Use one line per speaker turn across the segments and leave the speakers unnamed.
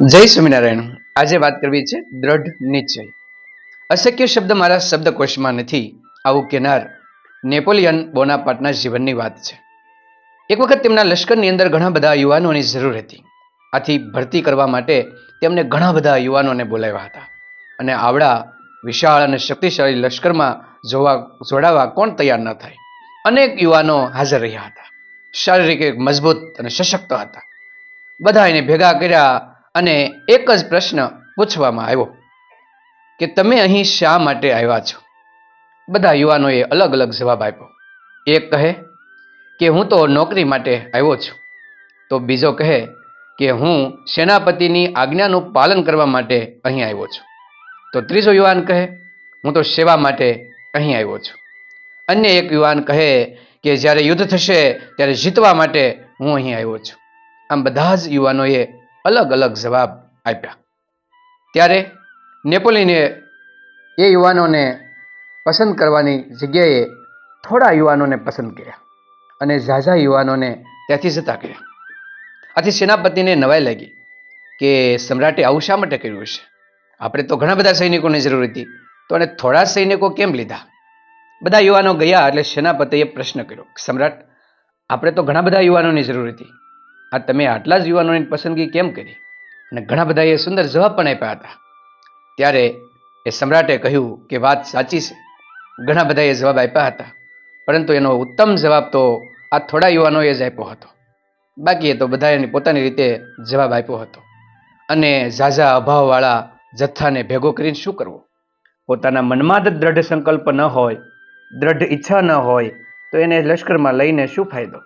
જય સ્વામિનારાયણ. આજે વાત કરવી છે દ્રઢ નિશ્ચય. અશક્ય શબ્દ મારા શબ્દકોશમાં નથી, આવું કહેનાર નેપોલિયન બોનાપાર્ટના જીવનની વાત છે. એક વખત તેમના લશ્કરની અંદર ઘણા બધા યુવાનોની જરૂર હતી. આથી ભરતી કરવા માટે તેમને ઘણા બધા યુવાનોને બોલાવ્યા હતા અને આવડા વિશાળ અને શક્તિશાળી લશ્કરમાં જોડાવા કોણ તૈયાર ન થાય. અનેક યુવાનો હાજર રહ્યા હતા. શારીરિક મજબૂત અને સશક્ત હતા. બધા એને ભેગા કર્યા અને એક જ પ્રશ્ન પૂછવામાં આવ્યો કે તમે અહીં શા માટે આવ્યા છો? બધા યુવાનોએ અલગ અલગ જવાબ આપ્યો. એક કહે કે હું તો નોકરી માટે આવ્યો છું. તો બીજો કહે કે હું સેનાપતિની આજ્ઞાનું પાલન કરવા માટે અહીં આવ્યો છું. તો ત્રીજો યુવાન કહે હું તો સેવા માટે અહીં આવ્યો છું. અન્ય એક યુવાન કહે કે જ્યારે યુદ્ધ થશે ત્યારે જીતવા માટે હું અહીં આવ્યો છું. આમ બધા જ યુવાનોએ અલગ અલગ જવાબ આપ્યા. ત્યારે નેપોલિયને એ યુવાનોને પસંદ કરવાની જગ્યાએ થોડા યુવાનોને પસંદ કર્યા અને ઝાઝા યુવાનોને ત્યાંથી જતા કર્યા. આથી સેનાપતિને નવાઈ લાગી કે સમ્રાટે આવું શા માટે કર્યું છે? આપણે તો ઘણા બધા સૈનિકોની જરૂર હતી, તો અને થોડા સૈનિકો કેમ લીધા? બધા યુવાનો ગયા એટલે સેનાપતિએ પ્રશ્ન કર્યો, સમ્રાટ, આપણે તો ઘણા બધા યુવાનોની જરૂર હતી, આ તમે આટલા જ યુવાનોની પસંદગી કેમ કરી? અને ઘણા બધાએ સુંદર જવાબ પણ આપ્યા હતા. ત્યારે એ સમ્રાટે કહ્યું કે વાત સાચી છે, ઘણા બધાએ જવાબ આપ્યા હતા, પરંતુ એનો ઉત્તમ જવાબ તો આ થોડા યુવાનોએ જ આપ્યો હતો. બાકીએ તો બધાએ પોતાની રીતે જવાબ આપ્યો હતો. અને ઝાઝા અભાવવાળા જથ્થાને ભેગો કરીને શું કરવું? પોતાના મનમાં જ દ્રઢ સંકલ્પ ન હોય, દ્રઢ ઈચ્છા ન હોય, તો એને લશ્કરમાં લઈને શું ફાયદો?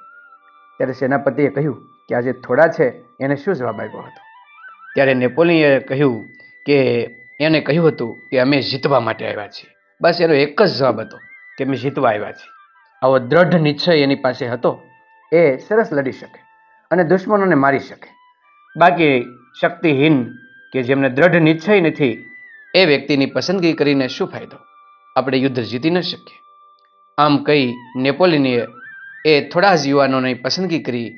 ત્યારે સેનાપતિએ કહ્યું કે આજે થોડા છે એને શું જવાબ આપ્યો હતો? ત્યારે નેપોલિયને કહ્યું કે એને કહ્યું હતું કે અમે જીતવા માટે આવ્યા છીએ. બસ એનો એક જ જવાબ હતો કે અમે જીતવા આવ્યા છીએ. આવો દ્રઢ નિશ્ચય એની પાસે હતો. એ સરસ લડી શકે અને દુશ્મનોને મારી શકે. બાકી શક્તિહીન કે જેમને દ્રઢ નિશ્ચય નથી, એ વ્યક્તિની પસંદગી કરીને શું ફાયદો? આપણે યુદ્ધ જીતી ન શકીએ. આમ કહી નેપોલિયને એ થોડા જ યુવાનોની પસંદગી કરી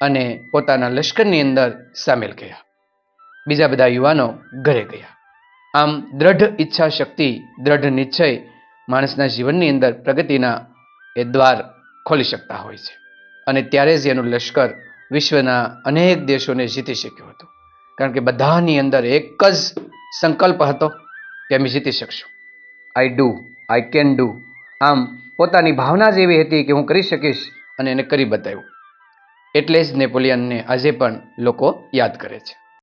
અને પોતાના લશ્કરની અંદર સામેલ કર્યા. બીજા બધા યુવાનો ઘરે ગયા. આમ દ્રઢ ઈચ્છા શક્તિ, દ્રઢ નિશ્ચય માણસના જીવનની અંદર પ્રગતિના એ દ્વાર ખોલી શકતા હોય છે. અને ત્યારે જ એનું લશ્કર વિશ્વના અનેક દેશોને જીતી શક્યું હતું. કારણ કે બધાની અંદર એક જ સંકલ્પ હતો કે અમે જીતી શકશું. I can do. આમ પોતાની ભાવના જ એવી હતી કે હું કરી શકીશ અને એને કરી બતાવ્યું. એટલે જ નેપોલિયનને આજે પણ લોકો યાદ કરે છે.